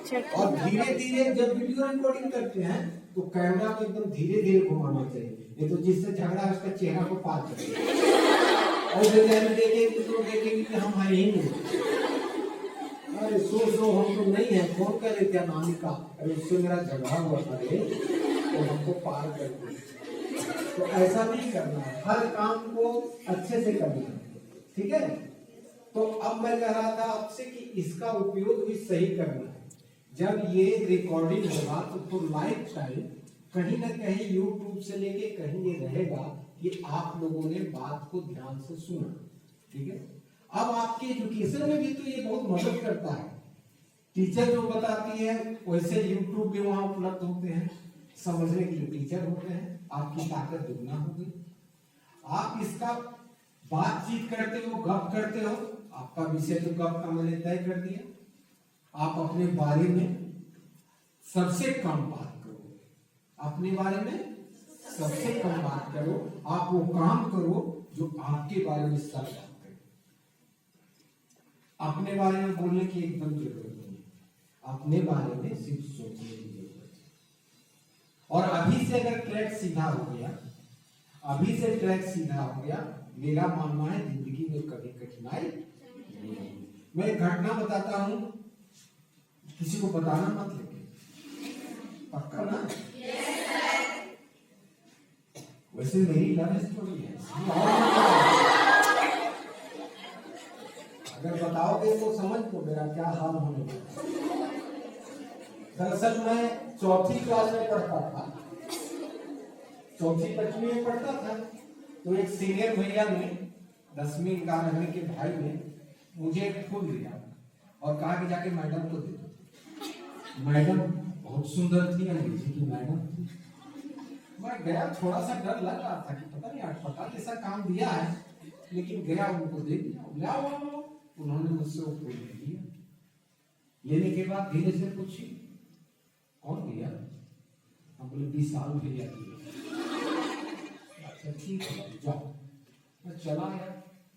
और धीरे धीरे जब वीडियो रिकॉर्डिंग करते हैं तो कैमरा को एकदम धीरे धीरे घुमाना चाहिए, नहीं तो जिससे झगड़ा है उसका चेहरा को पार करेगा और देखेंगे तो देखेंगे कि हम है ही नहीं। अरे सो हम तो नहीं है, फोन कर देते नानी का, अरे उससे मेरा झगड़ा हुआ था तो हमको पार कर दे। तो ऐसा नहीं करना है, हर काम को अच्छे से करना है, ठीक है। तो अब मैं कह रहा था आपसे कि इसका उपयोग भी सही करना है। जब ये रिकॉर्डिंग होगा तो लाइफ टाइम कहीं ना कहीं यूट्यूब से लेके कहीं ये रहेगा कि आप लोगों ने बात को ध्यान से सुना, ठीक है। अब आपके एजुकेशन में भी तो ये बहुत मदद करता है। टीचर जो बताती है वैसे यूट्यूब भी वहां उपलब्ध होते हैं, समझने के लिए टीचर होते हैं, आपकी ताकत दुगना होगी। आप इसका बातचीत करते हो, गप करते हो, आपका विषय तो गप का मैंने तय कर दिया। आप अपने बारे में सबसे कम बात करो, अपने बारे में सबसे कम बात करो। आप वो काम करो जो आपके बारे में सब बात करें। अपने बारे में बोलने की एकदम जरूरत नहीं, अपने बारे में सिर्फ सोचने की जरूरत है। और अभी से अगर ट्रैक सीधा हो गया, अभी से ट्रैक सीधा हो गया, मेरा मानना है जिंदगी में कभी कठिनाई नहीं होगी। मैं एक घटना बताता हूं, किसी को बताना मत, लेकिन पक्का ना? वैसे मेरी लव स्टोरी है, अगर बताओगे तो समझ को मेरा क्या हाल होने वाला। दरअसल मैं चौथी क्लास में पढ़ता था, चौथी पचवीं में पढ़ता था, तो एक सीनियर भैया ने 10वीं 11वीं के भाई ने मुझे एक फूल दिया और कहा कि जाके मैडम को दे दो। मैडम बहुत सुंदर थी, अंग्रेजी की मैडम थी। मैं गया, थोड़ा सा डर लग रहा था कि पता नहीं अटपटा कैसा काम दिया है, लेकिन गया, उनको दे दिया। उन्होंने मुझसे वो फूल ले लिया। लेने के बाद धीरे से पूछी कौन दिया? हम बोले 20 साल भैया दिया। अच्छा ठीक है जाओ। मैं चला गया,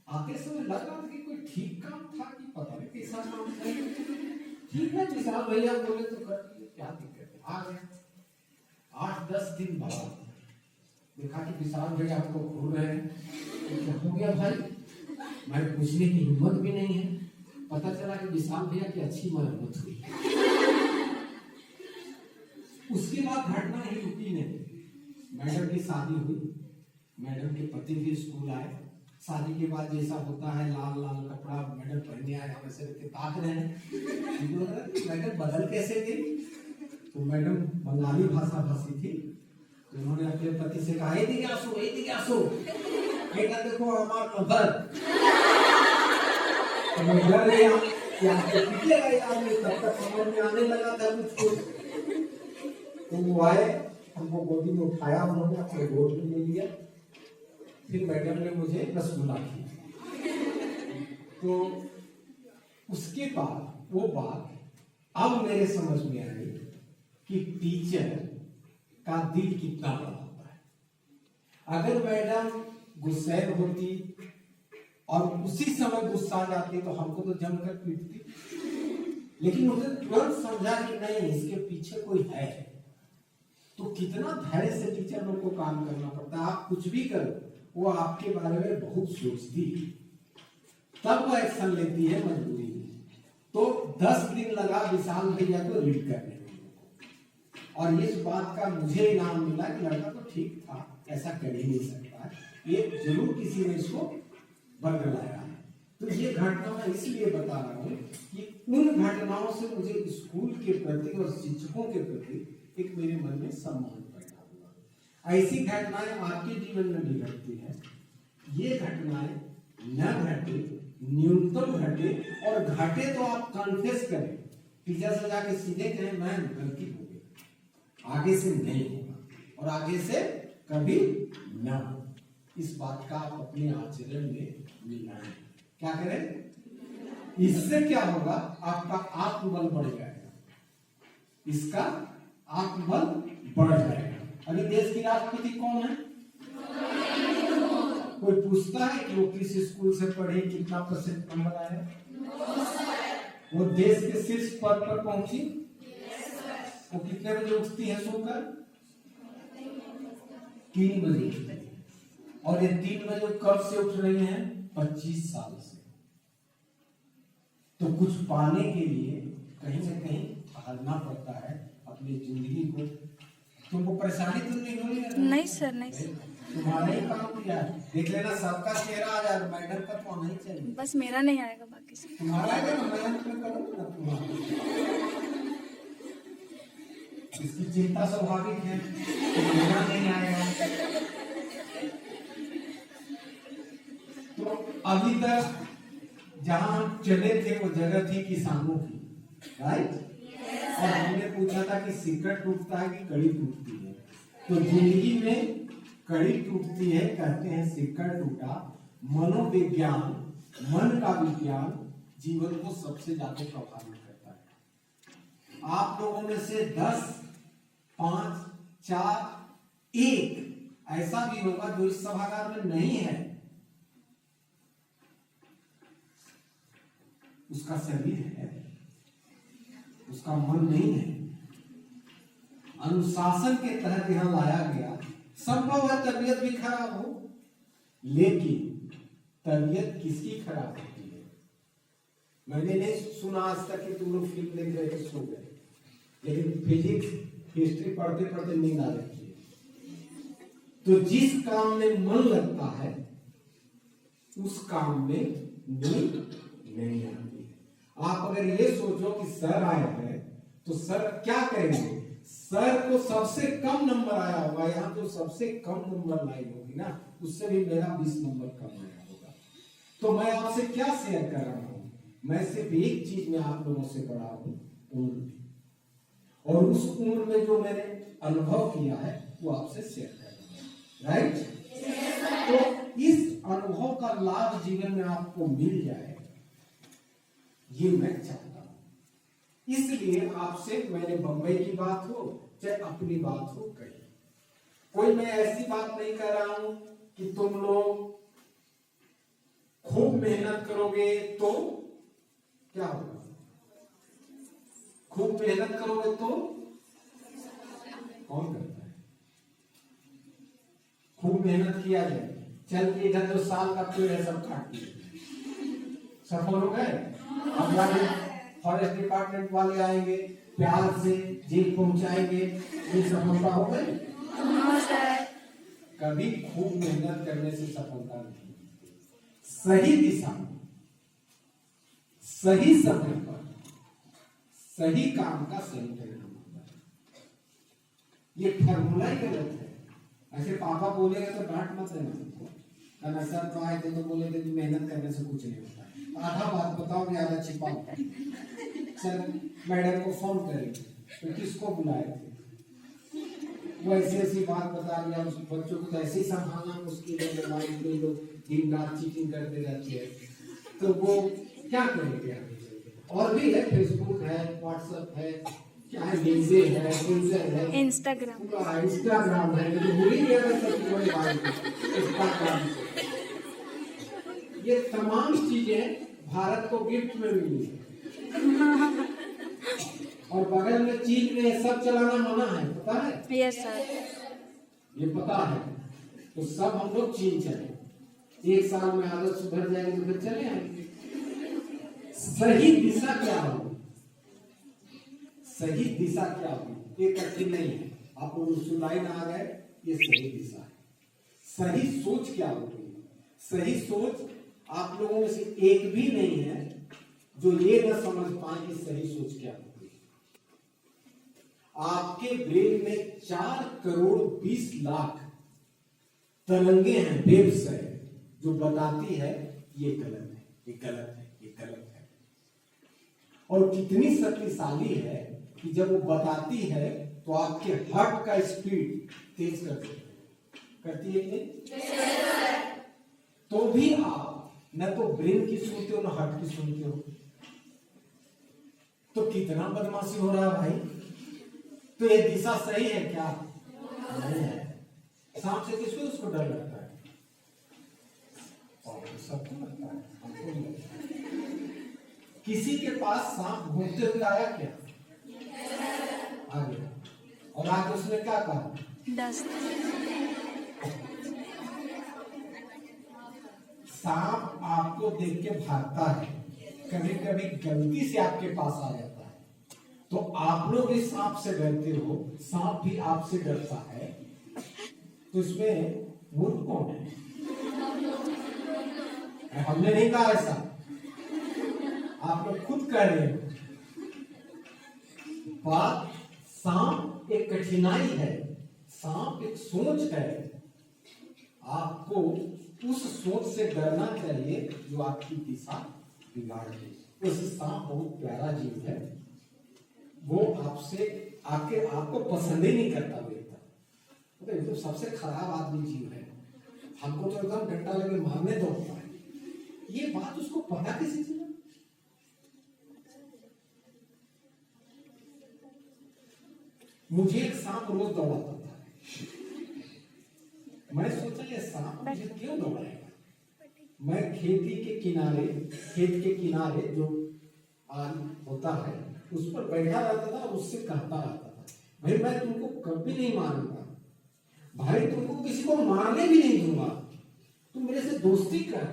आते समय लग रहा था कि कोई ठीक काम था कि पता नहीं कैसा काम था। ठीक है विशाल भैया बोले तो कर दिए, क्या दिक्कत है। आ गया 8-10 दिन बाद देखा कि विशाल भैया हमको घूर रहे हैं। तो क्या हो गया भाई? मैं पूछने की हिम्मत भी नहीं है। पता चला कि विशाल भैया की अच्छी मरम्मत हुई। उसके बाद घटना ही रुकी नहीं। मैडम की शादी हुई, मैडम के पति भी स्कूल आए। शादी के बाद जैसा होता है, लाल लाल कपड़ा मैडम पहने आए, हम ऐसे ताक रहे हैं मैडम बदल कैसे गई। तो मैडम बंगाली भाषा भाषी थी, तो उन्होंने अपने पति से कहा बेटा देखो हमार नंबर। तो मैं डर गया कि आपको पिटलेगा यार, तब तक समझ में आने लगा था मुझको। तो वो आए, हमको गोदी में उठाया, उन्होंने अपने गोद में ले लिया। फिर मैडम ने मुझे रसगुल्ला दिया। तो उसके बाद वो बात अब मेरे समझ में आई कि टीचर का दिल कितना बड़ा होता है। अगर मैडम गुस्सैल होती और उसी समय गुस्सा आ जाती तो हमको तो जमकर पीटती, लेकिन उसने तुरंत समझा कि नहीं इसके पीछे कोई है। तो कितना धैर्य से टीचर लोग को काम करना पड़ता है। आप कुछ भी करो, वो आपके बारे में बहुत सोचती है, तब वो एक्शन लेती है मजबूरी में। तो 10 दिन लगा विशाल भैया को रीड करने में, और इस बात का मुझे इनाम मिला कि लड़का तो ठीक था, ऐसा कर ही नहीं सकता है, ये जरूर किसी ने इसको बरगलाया है। तो ये घटना मैं इसलिए बता रहा हूँ कि उन घटनाओं से मुझे स्कूल के प्रति और शिक्षकों के प्रति एक मेरे मन में सम्मान पैदा हुआ। ऐसी घटनाएं आपके जीवन में भी घटती है। ये घटनाएं न घटे, न्यूनतम घटे, और घटे तो आप कन्फेस करें, टीचर से जाके सीधे कहें मैं गलती हो गई, आगे से नहीं होगा और आगे से कभी न हो। इस बात का आप अपने आचरण में मिलाएं। क्या करें? इससे क्या होगा? आपका आत्मबल बढ़ जाएगा, इसका आत्मबल बढ़ जाएगा। अभी देश की राष्ट्रपति कौन है? कोई पूछता है कि वो किस स्कूल से पढ़े, कितना % नंबर आया? वो देश के शीर्ष पद पर पहुंची वो कितने बजे उठती है सोकर? 3 बजे उठती है। और ये 3 बजे कब से उठ रही हैं? 25 साल से। तो कुछ पाने के लिए कहीं ना कहीं हारना पड़ता है अपनी जिंदगी को। तुमको परेशानी तो नहीं हो रही है? नहीं सर, नहीं सर। तुम्हारा ही काम किया है। देख लेना सबका चेहरा आ जाए, मैडम का तो आना ही चाहिए। बस मेरा नहीं आएगा, बाकी से तुम्हारा आएगा ना, मैं करूँगा ना तुम्हारा। इसकी चिंता स्वाभाविक है, मेरा नहीं आएगा। तो अभी तक जहां हम चले थे वो जगह थी किसानों की, राइट? और हमने पूछा था कि सिक्कड़ टूटता है कि कड़ी टूटती है। तो जिंदगी में कड़ी टूटती है, कहते हैं सिक्कड़ टूटा। मनोविज्ञान, मन का विज्ञान जीवन को सबसे ज्यादा प्रभावित करता है। आप लोगों में से 10, 5, 4, 1 ऐसा भी होगा जो इस सभागार में नहीं है। उसका शरीर है, उसका मन नहीं है। अनुशासन के तहत यहां लाया गया। संभव है तबीयत भी खराब हो, लेकिन तबीयत किसकी खराब होती है? मैंने नहीं सुना आज तक कि तुम लोग फिल्म देख रहे थे सो गए, लेकिन फिजिक्स हिस्ट्री पढ़ते पढ़ते नींद आ जाती है। तो जिस काम में मन लगता है उस काम में नींद नहीं आती है। आप अगर ये सोचो कि सर आए हैं तो सर क्या करेंगे? सर को सबसे कम नंबर आया होगा, यहाँ तो सबसे कम नंबर लाई होगी ना, उससे भी मेरा 20 नंबर कम आया होगा। तो मैं आपसे क्या शेयर कर रहा हूं? मैं सिर्फ एक चीज में आप लोगों से बड़ा हूं, उम्र में। और उस उम्र में जो मैंने अनुभव किया है वो आपसे शेयर कर रहा हूं, राइट? तो इस अनुभव का लाभ जीवन में आपको मिल जाए, ये मैं चाहता हूं। इसलिए आपसे मैंने बंबई की बात हो चाहे अपनी बात हो कही, कोई मैं ऐसी बात नहीं कर रहा हूं कि तुम लोग खूब मेहनत करोगे तो क्या होगा। खूब मेहनत करोगे तो कौन करता है? खूब मेहनत किया जाए, चल के इधर जो साल का पेड़ है सब काट दिए, सफल हो गए। अब जाके फॉरेस्ट डिपार्टमेंट वाले आएंगे, प्यार से जेल पहुंचाएंगे, ये सफलता हो गई? कभी खूब मेहनत करने से सफलता नहीं मिलती। सही दिशा में, सही समय पर, सही काम का सही परिणाम होता है। ये फॉर्मूला ही गलत है। ऐसे पापा बोलेंगे तो डांट मत देना सबको, कहना सर तो आए थे तो बोले थे कि मेहनत करने से कुछ नहीं होता। आधा बात बताओ, ज्यादा छिपाओ। सर मैडम को फोन करेंगे तो किसको बुलाए थे? वो ऐसी ऐसी बात बता दिया, उस बच्चों को तो ऐसे ही संभालना मुश्किल है, मोबाइल पे लोग दिन रात चीटिंग करते रहते हैं, तो वो क्या करेंगे आगे? और भी है, फेसबुक है, व्हाट्सएप है, क्या है, लिंक्डइन है, ट्विटर है, इंस्टाग्राम है, तो भूल ही गया इंस्टाग्राम। ये तमाम चीजें भारत को गिफ्ट में मिली है। और बगल में चीन में सब चलाना मना है, पता है? यस सर, ये पता है। तो सब हम लोग चीन चले, 1 साल में आदत सुधर जाएगी तो फिर चले आएंगे। सही दिशा क्या हो? सही दिशा क्या हो? ये कठिन नहीं है, आप लाइन आ गए, ये सही दिशा है। सही सोच क्या होती है? सही सोच आप लोगों में से एक भी नहीं है जो ये न समझ पाए कि सही सोच क्या होती है। आपके ब्रेन में 4 करोड़ 20 लाख तरंगे हैं, वेव्स है, जो बताती है ये गलत है, ये गलत है, ये गलत है। और कितनी शक्तिशाली है कि जब वो बताती है तो आपके हार्ट का स्पीड तेज कर देती है। करती है कि तो भी आप न तो ब्रेन की सुनते हो न हार्ट की सुनते हो, तो कितना बदमाशी हो रहा है भाई। तो ये दिशा सही है क्या? नहीं है। सांप से किसको उसको डर लगता है? और सबको लगता है, हमको नहीं लगता। किसी के पास सांप घूमते हुए आया क्या? आ गया। और आज उसने क्या कहा? 10। सांप आपको देख के भागता है, कभी कभी गलती से आपके पास आ जाता है, तो आप लोग भी सांप से डरते हो, सांप भी आपसे डरता है, तो इसमें मूर्ख कौन है? हमने नहीं कहा ऐसा, आप लोग खुद कह रहे हो। बात सांप एक कठिनाई है, सांप एक सोच है, आपको उस सोच से डरना चाहिए जो आपकी दिशा बिगाड़ दे। वैसे सांप बहुत प्यारा जीव है, वो आपसे आके आपको पसंद ही नहीं करता बेटा, तो सबसे खराब आदमी जीव है, हमको तो एकदम डंडा लगे मारने दौड़ता है। ये बात उसको पता कैसे चला? मुझे एक सांप रोज दौड़ाता था, मैं सोचा ये सांप मुझे क्यों दौड़ाएगा। मैं खेत के किनारे जो होता है उस पर बैठा रहता था, उससे कहता रहता था, भाई मैं तुमको कभी नहीं मारूंगा, भाई तुमको किसी को मारने भी नहीं दूंगा, तुम मेरे से दोस्ती कर,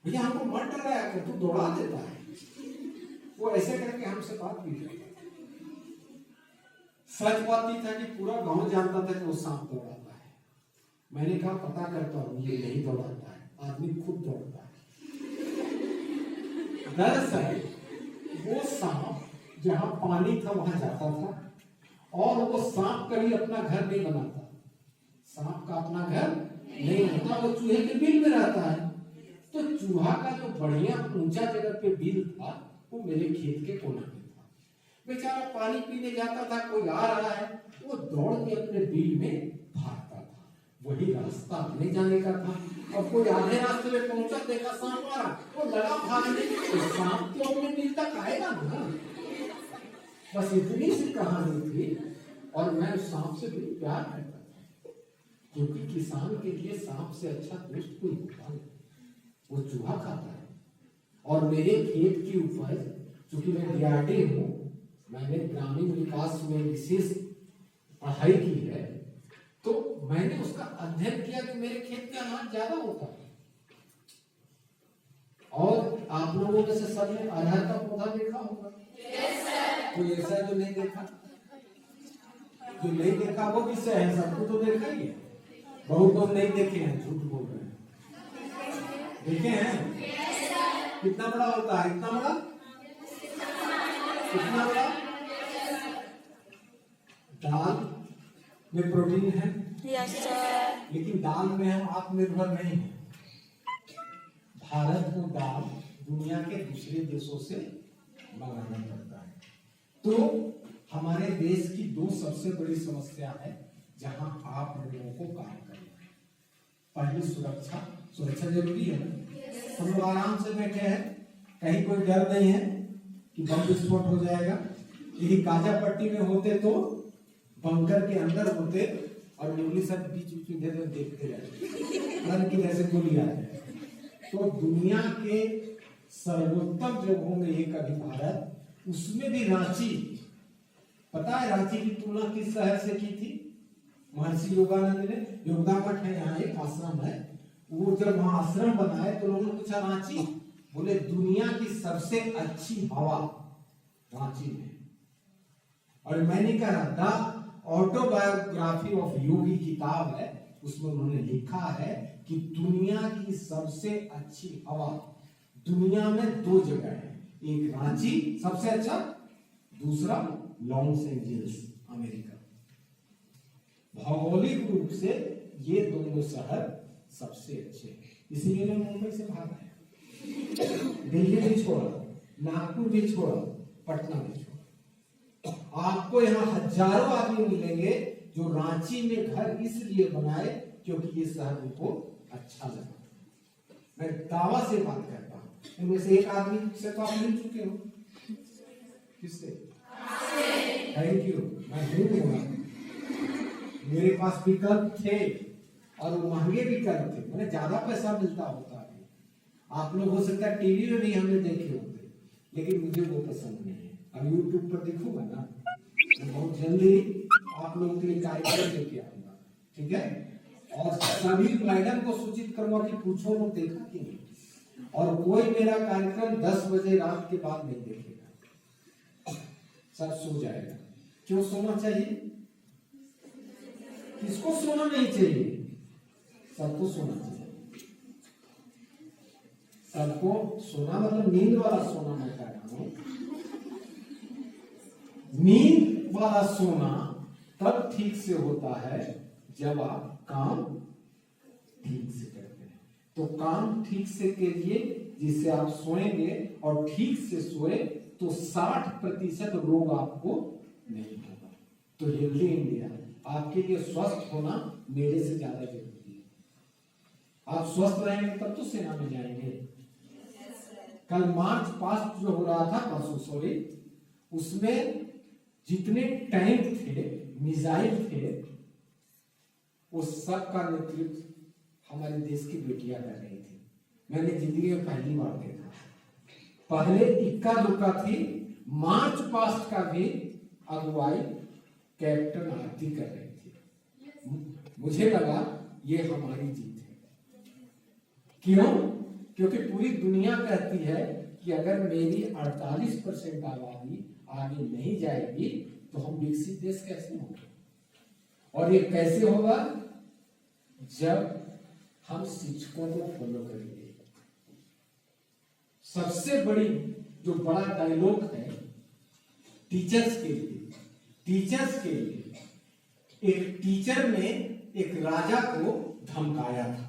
भैया हमको मत डराया कर, तू दौड़ा देता है। वो ऐसे करके हमसे बात भी करता। सच बात ये था कि पूरा गांव जानता था कि वो सांप दौड़ाता है। मैंने कहा पता करता हूं, ये नहीं दौड़ाता है, आदमी खुद दौड़ता है। दरअसल वो सांप जहां पानी था वहां जाता था, और वो सांप कभी अपना घर नहीं बनाता, सांप का अपना घर नहीं होता, वो चूहे के बिल में रहता है। तो चूहा का जो बढ़िया ऊंचा जगह पे बिल था वो मेरे खेत के कोने में था। बेचारा पानी पीने जाता था, कोई आ रहा है, वो दौड़ के अपने बिल में भागता था, वही रास्ता अपने जाने का था। अब कोई आधे रास्ते में पहुंचा, देखा सांप आ रहा, वो लगा भागने, तो सांप तो अपने बिल तक आएगा ना। बस इतनी सी कहानी थी, और मैं उस सांप से भी प्यार करता था, क्योंकि किसान के लिए सांप से अच्छा दोस्त कोई होता नहीं। वो चूहा खाता है, और मेरे खेत की उपज, चूंकि मैं डीआरडी हूं, मैंने ग्रामीण विकास में विशेष पढ़ाई की है, तो मैंने उसका अध्ययन किया कि मेरे खेत में अनाज ज्यादा होता है। और आप लोगों में से सबने अरहर का पौधा देखा होगा? कोई ऐसा जो नहीं देखा? जो नहीं देखा वो किससे है, सबको तो देखा ही है। बहुत लोग नहीं देखे हैं, झूठ बोल रहे हैं। देखे हैं? कितना बड़ा होता है? इतना बड़ा? कितना बड़ा? दाल में प्रोटीन है, यस सर। लेकिन दाल में हम आत्मनिर्भर नहीं हैं। भारत को दाल दुनिया के दूसरे देशों से मंगाना पड़ता है। तो हमारे देश की दो सबसे बड़ी समस्या है जहां आप लोगों को काम करना है। पहली सुरक्षा जरूरी है। हम लोग आराम से बैठे हैं, कहीं कोई डर नहीं है कि बम विस्फोट हो जाएगा। यदि गाजा पट्टी में होते तो बंकर के अंदर होते, और मुरली सब बीच बीच में इधर देखते रहते कि कैसे गोली आ जाए। तो दुनिया के सर्वोत्तम जगहों में एक अभी भारत, उसमें भी रांची, पता है रांची की तुलना किस शहर से की थी? महर्षि योगानंद ने, योगदा मठ है यहाँ, एक आश्रम है, वो जब वहां आश्रम बनाए तो लोगों ने पूछा रांची, बोले दुनिया की सबसे अच्छी हवा रांची में। और मैंने कहा द ऑटोबायोग्राफी ऑफ योगी किताब है, उसमें उन्होंने लिखा है कि दुनिया की सबसे अच्छी हवा दुनिया में दो जगह है, एक रांची सबसे अच्छा, दूसरा लॉस एंजल्स अमेरिका। भौगोलिक रूप से ये दोनों शहर सबसे अच्छे हैं, इसीलिए मैं मुंबई से भाग आया, दिल्ली भी छोड़ा, नागपुर भी छोड़ा, पटना भी छोड़ा। आपको यहाँ हजारों आदमी मिलेंगे जो रांची में घर इसलिए बनाए क्योंकि ये शहर उनको अच्छा लगा। मैं दावा से बात करता हूँ, इनमें से एक आदमी से तो आप मिल चुके हो। किससे? Thank you. मैं हूँ, मेरे पास विकल्प थे और वो महंगे विकल्प थे, मैंने ज्यादा पैसा मिलता होता है। आप लोग हो सकता है टीवी में भी हमने देखे होते, लेकिन मुझे वो पसंद नहीं है। अब यूट्यूब पर देखूंगा ना, मैं बहुत जल्दी आप लोगों के लिए कार्यक्रम लेके आऊंगा, ठीक है। और सभी मैडम को सूचित करूंगा कि पूछो लोग देखा कि नहीं, और कोई मेरा कार्यक्रम 10 बजे रात के बाद नहीं देखेगा, सब सो जाएगा। क्यों सोना चाहिए? किसको सोना नहीं चाहिए? सबको सोना चाहिए। सबको सोना मतलब नींद वाला सोना मैं कह रहा हूं। नींद वाला सोना तब ठीक से होता है जब आप काम ठीक से करते हैं। तो काम ठीक से करिए, जिससे आप सोएंगे और ठीक से सोए तो 60% रोग आपको नहीं होगा। तो हेल्दी इंडिया आपके लिए स्वस्थ होना मेरे से ज्यादा जरूरी है। आप स्वस्थ रहेंगे तब तो सेना में जाएंगे। कल मार्च पास्ट जो हो रहा था, परसों सॉरी, उसमें जितने टैंक थे, मिसाइल थे, उस सब का नेतृत्व हमारे देश की बेटियां कर रही थी। मैंने जिंदगी में पहली बार देखा। पहले इक्का दुक्का थी, मार्च पास्ट का भी अगुवाई कैप्टन आरती कर रही थी। मुझे लगा ये हमारी जीत है। क्यों? क्योंकि पूरी दुनिया कहती है कि अगर मेरी 48% आबादी आगे नहीं जाएगी तो हम विकसित देश कैसे होंगे। और ये कैसे होगा? जब हम शिक्षकों को फॉलो करेंगे। सबसे बड़ी जो बड़ा डायलॉग है टीचर्स के लिए, एक टीचर ने एक राजा को धमकाया था।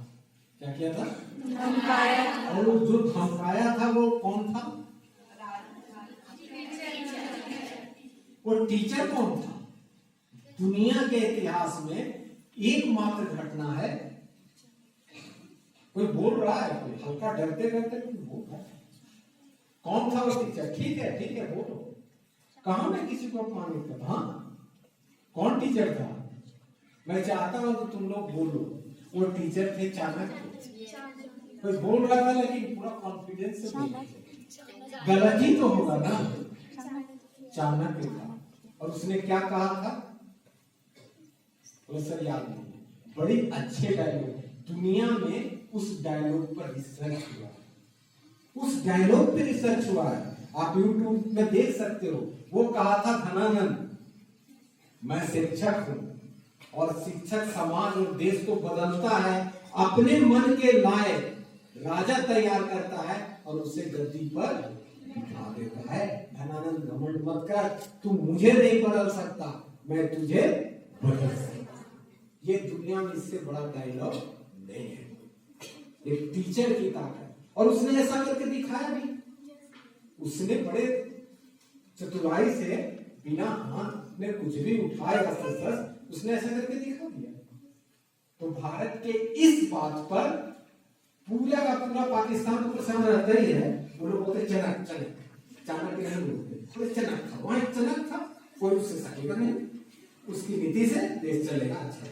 क्या किया था? धमकाया। और जो धमकाया था वो कौन था? वो टीचर कौन था? दुनिया के इतिहास में एकमात्र घटना है। कोई बोल रहा है, कोई हल्का डरते डरते कोई बोल रहा है। कौन था वो टीचर? ठीक है बोलो। कहा मैं किसी को अपमानित करता? हाँ, कौन टीचर था? मैं चाहता हूं कि तुम लोग बोलो। वो टीचर थे चाणक्य। कोई बोल रहा था लेकिन पूरा कॉन्फिडेंस से बोल, गलत ही तो होगा ना। चाणक्य था। और उसने क्या कहा था? सर याद नहीं। बड़ी अच्छे डायलॉग, दुनिया में उस डायलॉग पर रिसर्च हुआ है। आप YouTube में देख सकते हो। वो कहा था धनानंद, मैं शिक्षक हूं और शिक्षक समाज और देश को बदलता है, अपने मन के लायक राजा तैयार करता है और उसे गद्दी पर बिठा देता है। धनानंद घमंड मत कर, तू मुझे नहीं बदल सकता, मैं तुझे बदल सकता। ये दुनिया में इससे बड़ा डायलॉग नहीं है। एक टीचर की ताकत, और उसने ऐसा करके दिखाया भी। उसने बड़े चतुराई से बिना हाथ में कुछ भी उठाए उसने ऐसा करके दिखा दिया। तो भारत के इस बात पर पूरा का पूरा पाकिस्तान को पसंद रहता ही है। वो लोग बोलते चनक चाणक्य नहीं बोलते, चनक था, वहां चनक था, कोई उससे सकेगा नहीं, उसकी नीति से देश चलेगा अच्छा।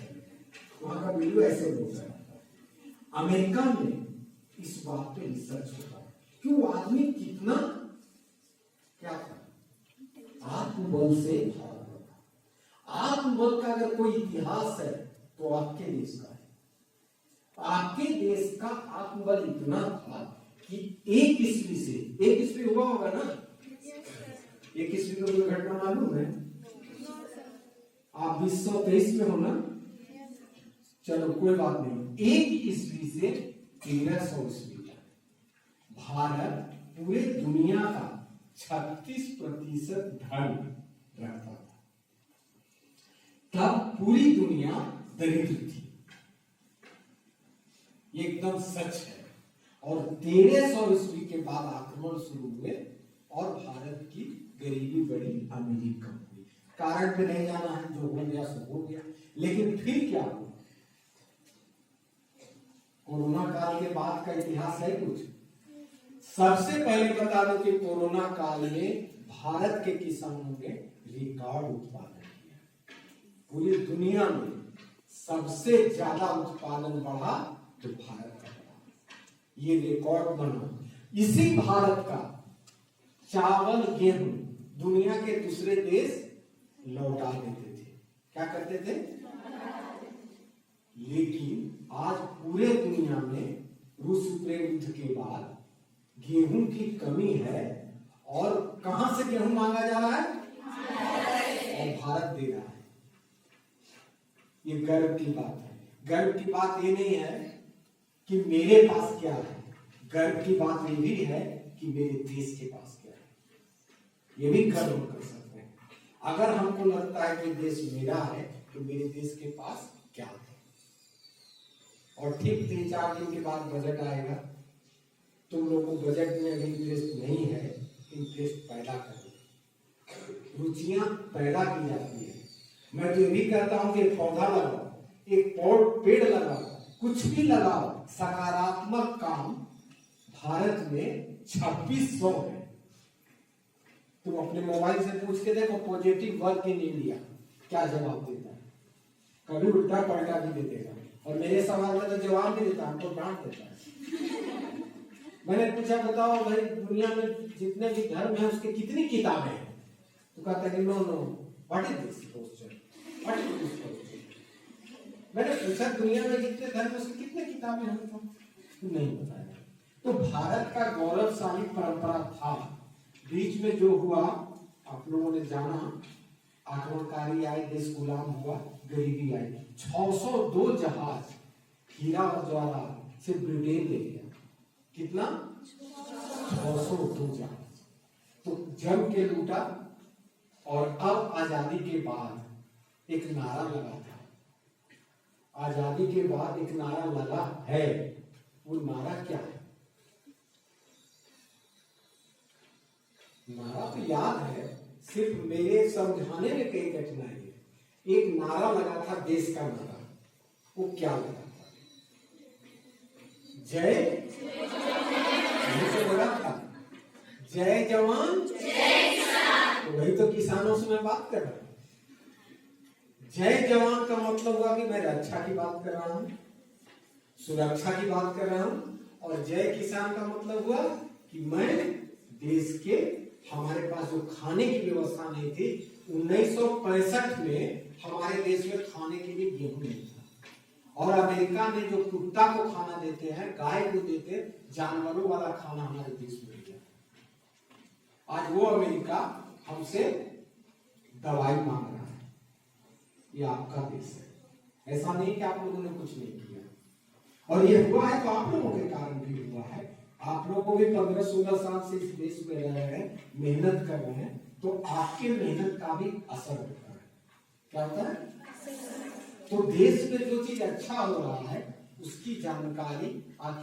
वहां का वीडियो ऐसे बोलता है। अमेरिका में इस बात पे रिसर्च होता है कि वो आदमी कितना क्या था, आत्मबल से। आत्मबल का अगर कोई इतिहास है तो आपके देश का है। आपके देश का आत्मबल इतना था कि 1 ईस्वी हुआ होगा ना। 1 ईस्वी को कोई घटना मालूम है? आप 2023 में हो ना, चलो कोई बात नहीं। 1 ईस्वी से 1300 ईस्वी तक भारत पूरे दुनिया का 36% धन रखता था। तब पूरी दुनिया दरिद्र थी, ये एकदम सच है। और 1300 ईस्वी के बाद आक्रमण शुरू हुए और भारत की गरीबी बढ़ी, अमीरी कम हुई। कारण पे नहीं जाना है, जो हो गया सो हो गया। लेकिन फिर क्या हुआ? कोरोना काल के बाद का इतिहास है कुछ। सबसे पहले बता दो कि कोरोना काल में भारत के किसानों ने रिकॉर्ड उत्पादन किया। पूरी दुनिया में सबसे ज्यादा उत्पादन बढ़ा तो भारत का बढ़ा, ये रिकॉर्ड बना। इसी भारत का चावल गेहूं दुनिया के दूसरे देश लौटा देते थे। क्या करते थे? लेकिन आज पूरे दुनिया में रूस यूक्रेन युद्ध के बाद गेहूं की कमी है, और कहां से गेहूं मांगा जा रहा है? और भारत दे रहा है। ये गर्व की बात है। गर्व की बात ये नहीं है कि मेरे पास क्या है, गर्व की बात ये भी है कि मेरे देश के पास क्या है। ये भी गर्व हम कर सकते हैं। अगर हमको लगता है कि देश मेरा है तो मेरे देश के पास क्या है। और ठीक 3-4 दिन के बाद बजट आएगा। तुम लोगों को बजट में अभी इंटरेस्ट नहीं है, इंटरेस्ट पैदा करो, रुचियां पैदा की जाती है। मैं तो ये भी कहता हूं कि एक पौधा लगाओ, एक पेड़ लगाओ, कुछ भी लगाओ, सकारात्मक काम भारत में 2600 है। तुम अपने मोबाइल से पूछ के देखो पॉजिटिव वर्क इन इंडिया क्या जवाब देता है। कभी उल्टा पलटा भी दे देगा, और मेरे सवाल का तो जवाब भी देता है, हमको डांट देता है। मैंने पूछा बताओ भाई दुनिया में जितने भी धर्म है उसके कितनी किताबें हैं? तो कहता है कि know what is this question, what is this question. मैंने पूछा दुनिया में जितने धर्म है उसके कितने किताबें हैं? तो नहीं बताया। तो भारत का गौरवशाली परंपरा था। बीच में जो हुआ आप लोगों ने जाना, आक्रमणकारी आए, देश गुलाम हुआ, गरीबी आई, 602 जहाज हीरा और जवाहरात से ब्रिटेन ले गया। कितना? 602 जहाज। तो जम के लूटा। और अब आजादी के बाद एक नारा लगा था, आजादी के बाद एक नारा लगा है। वो नारा क्या है? नारा तो याद है, सिर्फ मेरे समझाने में कई कठिनाई है। एक नारा लगा था, देश का नारा। वो क्या लगा था? जय तो बड़ा था, जय जवान जय किसान। तो वही तो किसानों से मैं बात कर रहा हूं। जय जवान का मतलब हुआ कि मैं रक्षा की बात कर रहा हूं, सुरक्षा की बात कर रहा हूं। और जय किसान का मतलब हुआ कि मैं देश के, हमारे पास जो खाने की व्यवस्था नहीं थी, 1965 में हमारे देश में खाने के लिए गेहूं नहीं था। और अमेरिका में जो कुत्ता को खाना देते हैं, गाय को देते, जानवरों वाला खाना हमारे देश में गया। आज वो अमेरिका हमसे दवाई मांग रहा है। ये आपका देश है। ऐसा नहीं कि आप लोगों ने कुछ नहीं किया। और ये हुआ है तो आप लोगों के कारण भी हुआ है। आप लोगों को भी 15-16 साल से इस देश में रह रहे हैं, मेहनत कर रहे हैं, तो आपके मेहनत का भी असर होता है। क्या होता है? तो देश में जो चीज अच्छा हो रहा है उसकी जानकारी